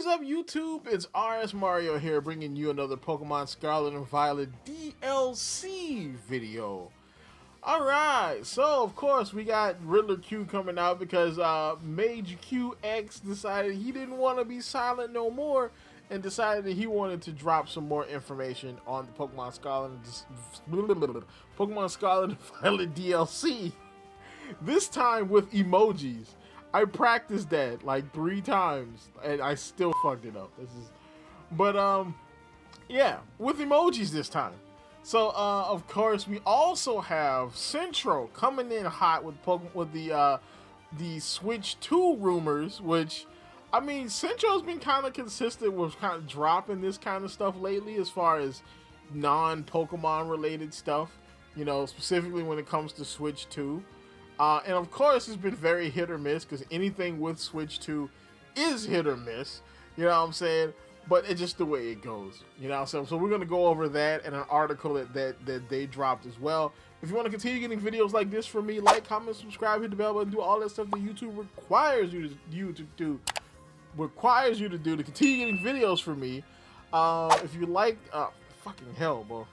is up, YouTube? It's RSMario here, bringing you another Pokemon Scarlet and Violet DLC video. Alright, so of course we got Riddler Q coming out because Mage QX decided he didn't want to be silent no more and decided that he wanted to drop some more information on the Pokemon Scarlet and Violet DLC. This time with emojis. I practiced that like 3 times and I still fucked it up. Yeah, with emojis this time. So of course we also have Centro coming in hot with the Switch 2 rumors, which I mean Centro's been kind of consistent with kind of dropping this kind of stuff lately as far as non-Pokemon related stuff, you know, specifically when it comes to Switch 2. And of course, it's been very hit or miss because anything with Switch 2 is hit or miss. You know what I'm saying? But it's just the way it goes. You know, so we're going to go over that and an article that they dropped as well. If you want to continue getting videos like this from me, like, comment, subscribe, hit the bell button, do all that stuff that YouTube requires you to do to continue getting videos from me. If you like, fucking hell, bro.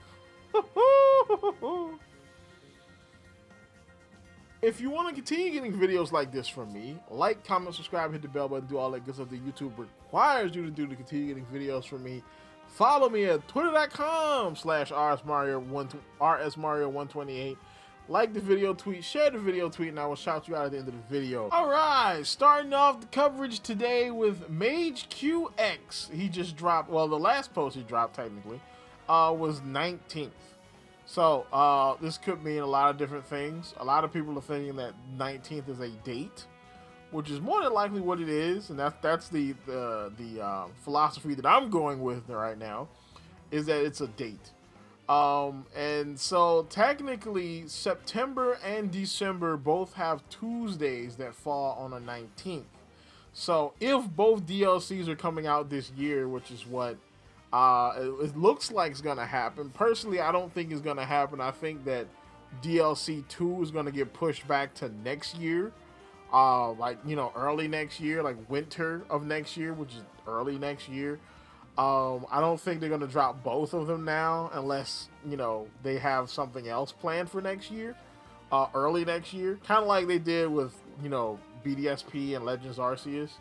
If you want to continue getting videos like this from me, like, comment, subscribe, hit the bell button, do all that good stuff that YouTube requires you to do to continue getting videos from me. Follow me at twitter.com/RSMario128. Like the video tweet, share the video tweet, and I will shout you out at the end of the video. Alright, starting off the coverage today with Mage QX. He just dropped, well, the last post he dropped technically was 19th. So, this could mean a lot of different things. A lot of people are thinking that 19th is a date, which is more than likely what it is, and that's the philosophy that I'm going with right now, is that it's a date. And so, technically, September and December both have Tuesdays that fall on the 19th. So, if both DLCs are coming out this year, which is what it looks like it's gonna happen. Personally, I don't think it's gonna happen. I think that DLC 2 is gonna get pushed back to next year, like, you know, early next year, like winter of next year, which is early next year. I don't think they're gonna drop both of them now unless, you know, they have something else planned for next year, early next year, kind of like they did with, you know, BDSP and Legends Arceus.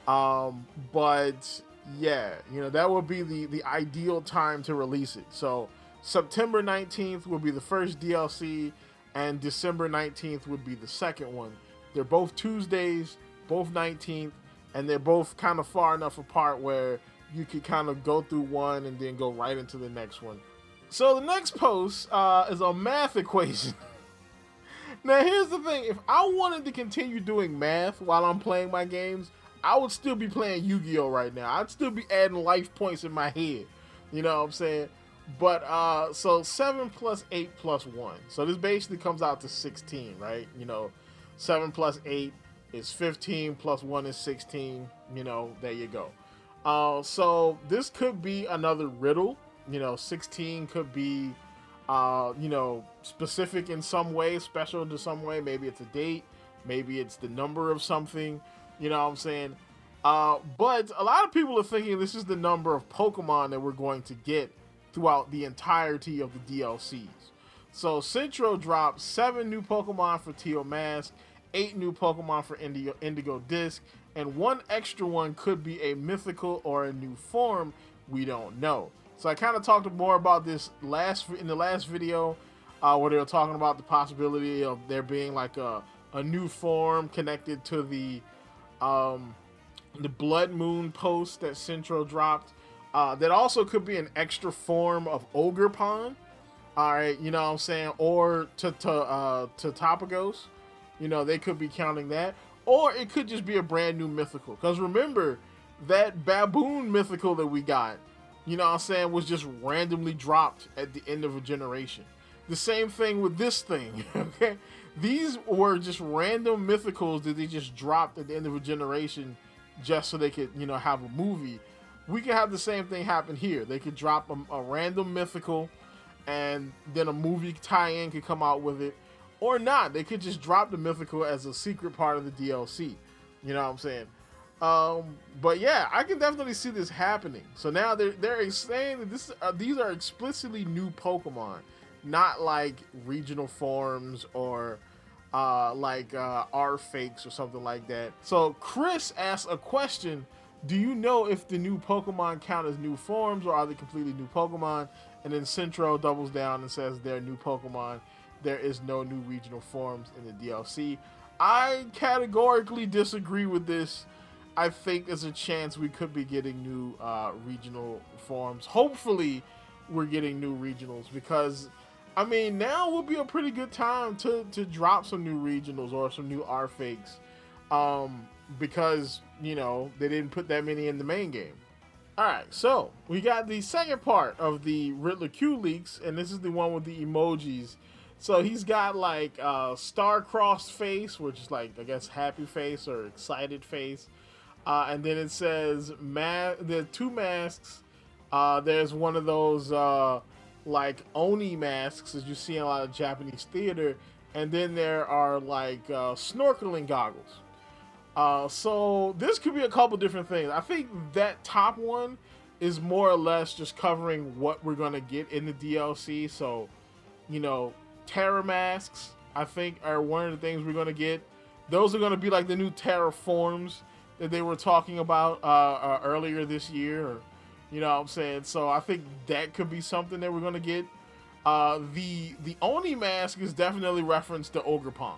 But yeah, you know, that would be the ideal time to release it. So September 19th would be the first DLC and December 19th would be the second one. They're both Tuesdays, both 19th, and they're both kind of far enough apart where you could kind of go through one and then go right into the next one. So the next post is a math equation. Now here's the thing, if I wanted to continue doing math while I'm playing my games, I would still be playing Yu-Gi-Oh right now. I'd still be adding life points in my head. You know what I'm saying? But, so 7 plus 8 plus 1. So this basically comes out to 16, right? You know, 7 plus 8 is 15, plus 1 is 16. You know, there you go. So this could be another riddle. You know, 16 could be, you know, specific in some way, special to some way. Maybe it's a date. Maybe it's the number of something. You know what I'm saying? But a lot of people are thinking this is the number of Pokemon that we're going to get throughout the entirety of the DLCs. So Centro dropped 7 new Pokemon for Teal Mask, 8 new Pokemon for Indigo Disc, and 1 extra one could be a mythical or a new form. We don't know. So I kind of talked more about this in the last video where they were talking about the possibility of there being like a new form connected to the Blood Moon post that Centro dropped. That also could be an extra form of Ogerpons. Alright, you know what I'm saying? Or to Topagos. You know, they could be counting that. Or it could just be a brand new mythical. Because remember, that baboon mythical that we got, you know what I'm saying, was just randomly dropped at the end of a generation. The same thing with this thing, okay? These were just random mythicals that they just dropped at the end of a generation just so they could, you know, have a movie. We could have the same thing happen here. They could drop a random mythical and then a movie tie-in could come out with it. Or not. They could just drop the mythical as a secret part of the DLC. You know what I'm saying? But yeah, I can definitely see this happening. So now they're saying that these are explicitly new Pokemon, not like regional forms or R fakes or something like that. So Chris asks a question: do you know if the new Pokemon count as new forms or are they completely new Pokemon? And then Centro doubles down and says they're new Pokemon. There is no new regional forms in the DLC. I categorically disagree with this. I think there's a chance we could be getting new regional forms. Hopefully, we're getting new regionals because, I mean, now would be a pretty good time to drop some new regionals or some new R fakes, because you know they didn't put that many in the main game. All right, so we got the second part of the Riddler Q leaks, and this is the one with the emojis. So he's got like star-crossed face, which is like, I guess, happy face or excited face. And then it says, there are two masks. There's one of those like Oni masks that you see in a lot of Japanese theater. And then there are like snorkeling goggles. So this could be a couple different things. I think that top one is more or less just covering what we're going to get in the DLC. So, you know, Tera masks, I think, are one of the things we're going to get. Those are going to be like the new Tera Forms that they were talking about earlier this year. Or, you know what I'm saying? So I think that could be something that we're going to get. The Oni mask is definitely referenced to Ogerpon.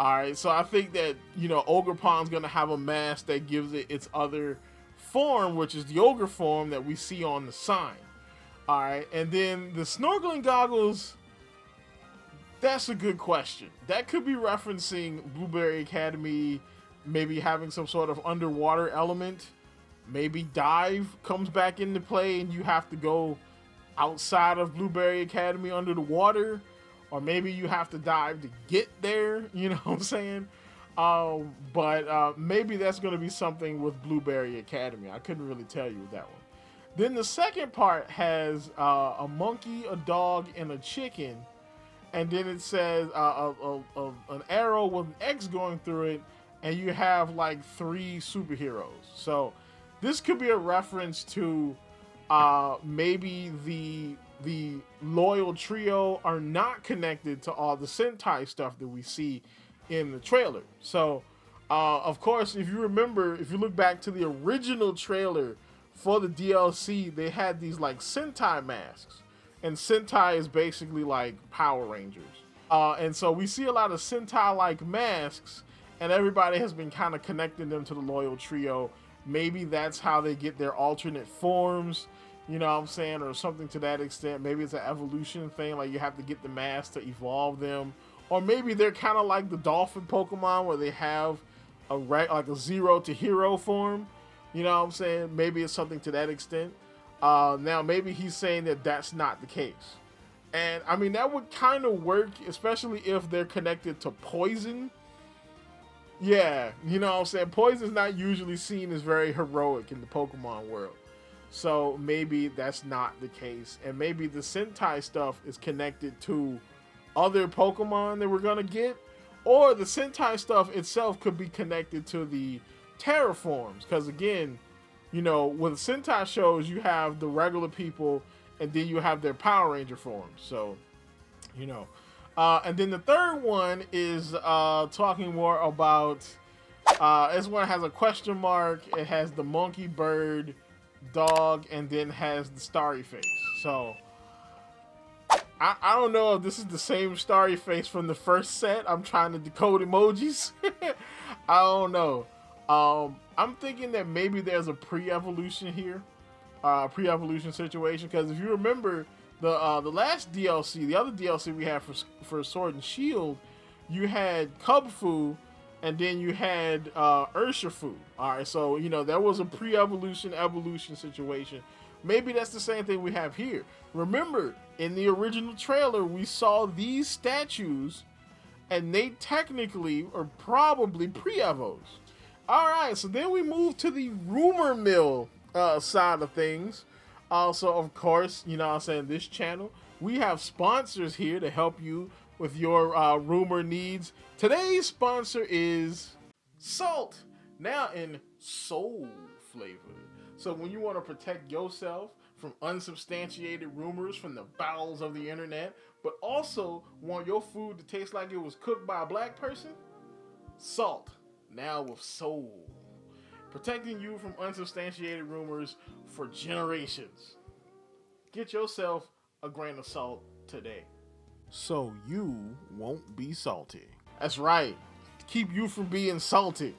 All right, so I think that, you know, Ogerpon's going to have a mask that gives it its other form, which is the Ogre form that we see on the sign. All right, and then the snorkeling goggles, that's a good question. That could be referencing Blueberry Academy, maybe having some sort of underwater element. Maybe dive comes back into play and you have to go outside of Blueberry Academy under the water. Or maybe you have to dive to get there, you know what I'm saying? But maybe that's going to be something with Blueberry Academy. I couldn't really tell you that one. Then the second part has a monkey, a dog, and a chicken. And then it says an arrow with an X going through it. And you have like 3 superheroes. So this could be a reference to maybe the loyal trio are not connected to all the Sentai stuff that we see in the trailer. So, of course, if you remember, if you look back to the original trailer for the DLC, they had these like Sentai masks. And Sentai is basically like Power Rangers. And so we see a lot of Sentai-like masks, and everybody has been kind of connecting them to the loyal trio. Maybe that's how they get their alternate forms. You know what I'm saying? Or something to that extent. Maybe it's an evolution thing, like you have to get the mask to evolve them. Or maybe they're kind of like the dolphin Pokemon where they have like a 0 to hero form. You know what I'm saying? Maybe it's something to that extent. Now, maybe he's saying that that's not the case. And, I mean, that would kind of work, especially if they're connected to poison. Yeah, you know what I'm saying? Poison's not usually seen as very heroic in the Pokemon world. So maybe that's not the case. And maybe the Sentai stuff is connected to other Pokemon that we're going to get. Or the Sentai stuff itself could be connected to the Tera Forms. Because again, you know, with Sentai shows, you have the regular people and then you have their Power Ranger forms. So, you know. And then the third one is talking more about... this one has a question mark. It has the monkey, bird, dog, and then has the starry face. So I don't know if this is the same starry face from the first set. I'm trying to decode emojis. I don't know. I'm thinking that maybe there's a pre-evolution here, pre-evolution situation, because if you remember the last DLC, the other DLC we had for Sword and Shield, you had Cubfu. And then you had Urshifu. All right, so, you know, there was a pre-evolution, evolution situation. Maybe that's the same thing we have here. Remember, in the original trailer, we saw these statues, and they technically are probably pre-evos. All right, so then we move to the rumor mill side of things. Also, of course, you know what I'm saying, this channel, we have sponsors here to help you with your rumor needs. Today's sponsor is Salt. now in soul flavor. So when you want to protect yourself from unsubstantiated rumors from the bowels of the internet, but also want your food to taste like it was cooked by a black person, salt, now with soul. Protecting you from unsubstantiated rumors for generations. Get yourself a grain of salt today, so you won't be salty. That's right. Keep you from being salty.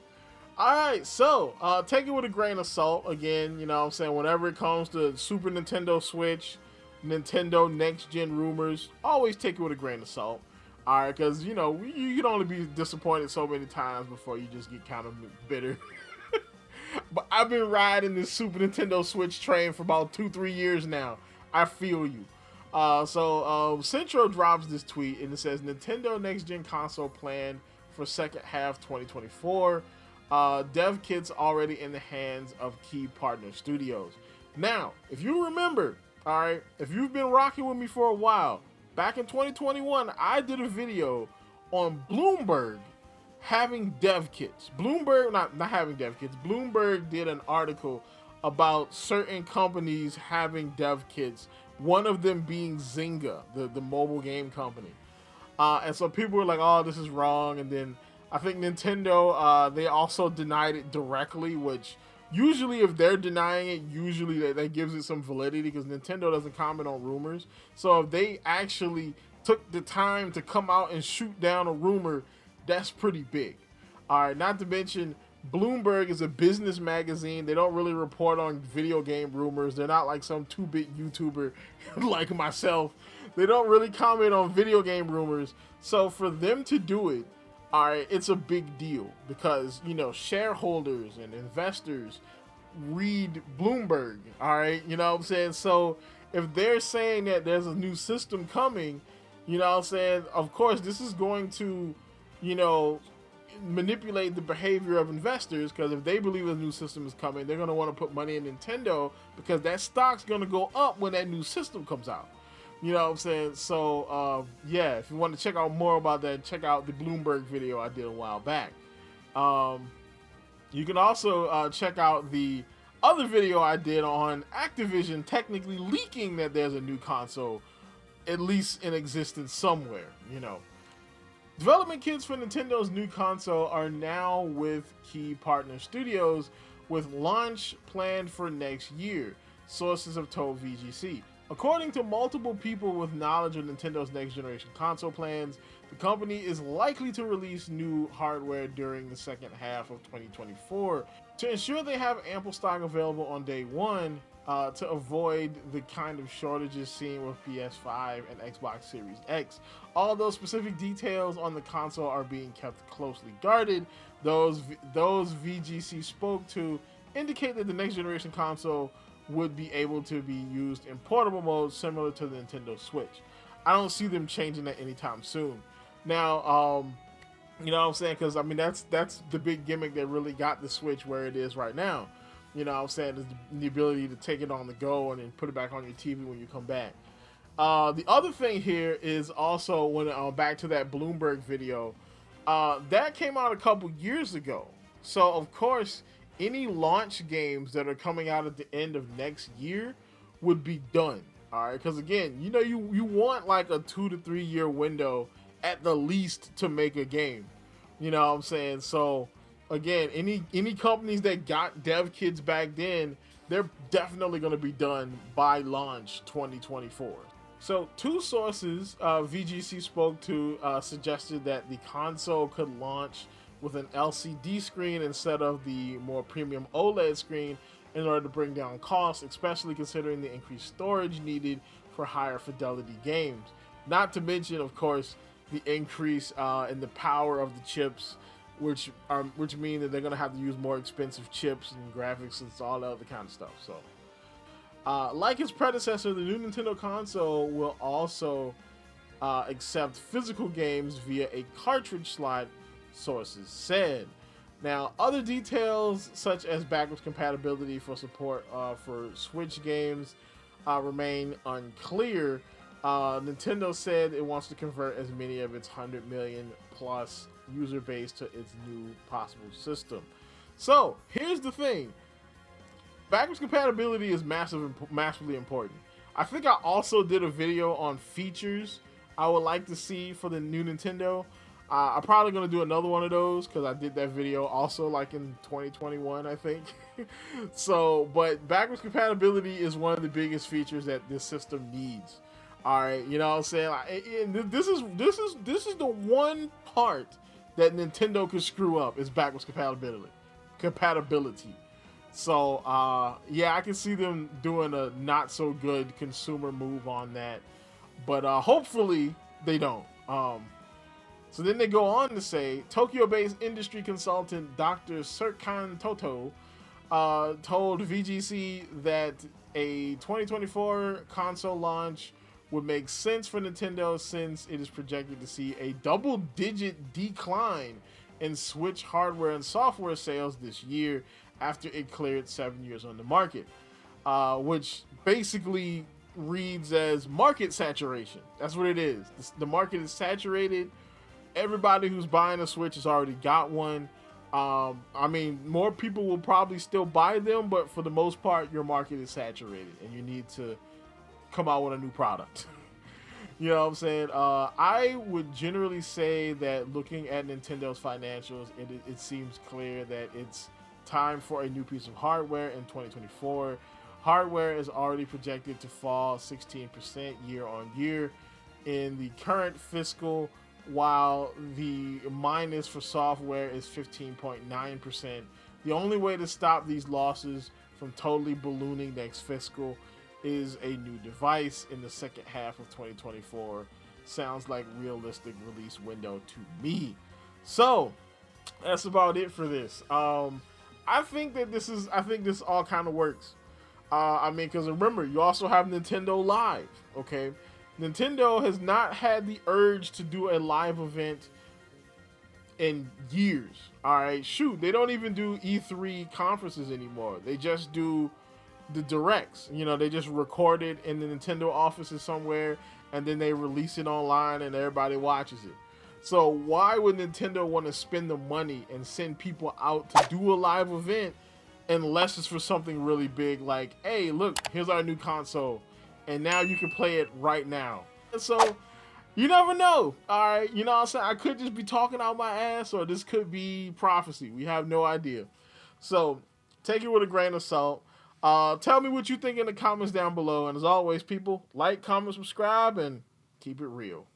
Alright, so take it with a grain of salt. Again, you know what I'm saying, whenever it comes to Super Nintendo Switch, Nintendo Next Gen rumors, always take it with a grain of salt. Alright, because, you know, you can only be disappointed so many times before you just get kind of bitter. But I've been riding this Super Nintendo Switch train for about 2-3 years now. I feel you. Centro drops this tweet and it says Nintendo Next Gen console planned for second half 2024. Dev kits already in the hands of key partner studios. Now, if you remember, all right, if you've been rocking with me for a while, back in 2021, I did a video on Bloomberg having dev kits. Bloomberg, not having dev kits. Bloomberg did an article about certain companies having dev kits. One of them being Zynga, the mobile game company. And so people were like, oh, this is wrong. And then I think Nintendo, they also denied it directly, which usually if they're denying it, usually that gives it some validity because Nintendo doesn't comment on rumors. So if they actually took the time to come out and shoot down a rumor, that's pretty big. All right, not to mention Bloomberg is a business magazine. They don't really report on video game rumors. They're not like some 2-bit YouTuber like myself. They don't really comment on video game rumors. So for them to do it, all right, it's a big deal because, you know, shareholders and investors read Bloomberg, all right? You know what I'm saying? So if they're saying that there's a new system coming, you know what I'm saying? Of course, this is going to, you know, manipulate the behavior of investors because if they believe a new system is coming, they're going to want to put money in Nintendo because that stock's going to go up when that new system comes out. You know what I'm saying? So, yeah, if you want to check out more about that, check out the Bloomberg video I did a while back. You can also check out the other video I did on Activision technically leaking that there's a new console, at least in existence somewhere, you know. Development kits for Nintendo's new console are now with key partner studios, with launch planned for next year, sources have told VGC. According to multiple people with knowledge of Nintendo's next generation console plans, the company is likely to release new hardware during the second half of 2024 to ensure they have ample stock available on day one, to avoid the kind of shortages seen with PS5 and Xbox Series X. Although specific details on the console are being kept closely guarded, those VGC spoke to indicate that the next generation console would be able to be used in portable mode similar to the Nintendo Switch. I don't see them changing that anytime soon. Now, you know what I'm saying? Because, I mean, that's the big gimmick that really got the Switch where it is right now. You know what I'm saying? Is the ability to take it on the go and then put it back on your TV when you come back. The other thing here is also when back to that Bloomberg video, that came out a couple years ago. So, of course, any launch games that are coming out at the end of next year would be done. All right, because again, you know, you want like a 2 to 3 year window at the least to make a game. You know what I'm saying? So again, any companies that got dev kits back then, they're definitely going to be done by launch 2024. So two sources VGC spoke to suggested that the console could launch with an LCD screen instead of the more premium OLED screen in order to bring down costs, especially considering the increased storage needed for higher fidelity games. Not to mention, of course, the increase in the power of the chips, which mean that they're going to have to use more expensive chips and graphics and all that other kind of stuff. So, like its predecessor, the new Nintendo console will also accept physical games via a cartridge slot, sources said. Now, other details such as backwards compatibility for support for Switch games remain unclear. Nintendo said it wants to convert as many of its 100 million plus user base to its new possible system. So here's the thing: backwards compatibility is massively important. I think I also did a video on features I would like to see for the new Nintendo. I'm probably gonna do another one of those because I did that video also like in 2021, I think. So, but backwards compatibility is one of the biggest features that this system needs. All right, you know what I'm saying? Like, this is the one part that Nintendo could screw up is backwards compatibility. So yeah, I can see them doing a not so good consumer move on that, but hopefully they don't. So then they go on to say Tokyo-based industry consultant Dr. Serkan Toto told VGC that a 2024 console launch would make sense for Nintendo since it is projected to see a double-digit decline in Switch hardware and software sales this year after it cleared 7 years on the market, which basically reads as market saturation. That's what it is. The market is saturated. Everybody who's buying a Switch has already got one. I mean, more people will probably still buy them, but for the most part, your market is saturated, and you need to come out with a new product. You know what I'm saying? I would generally say that looking at Nintendo's financials, it seems clear that it's time for a new piece of hardware in 2024. Hardware is already projected to fall 16% year on year in the current fiscal, while the minus for software is 15.9%. The only way to stop these losses from totally ballooning next fiscal is a new device in the second half of 2024. Sounds like realistic release window to me. So that's about it for this. I think this all kind of works. I mean, because remember, you also have Nintendo Live, okay? Nintendo has not had the urge to do a live event in years, all right? Shoot, they don't even do E3 conferences anymore. They just do the directs. You know, they just record it in the Nintendo offices somewhere, and then they release it online, and everybody watches it. So why would Nintendo want to spend the money and send people out to do a live event unless it's for something really big like, hey, look, here's our new console, and now you can play it right now. And so you never know, all right? You know what I'm saying? I could just be talking out my ass, or this could be prophecy. We have no idea. So take it with a grain of salt. Tell me what you think in the comments down below. And as always, people, like, comment, subscribe, and keep it real.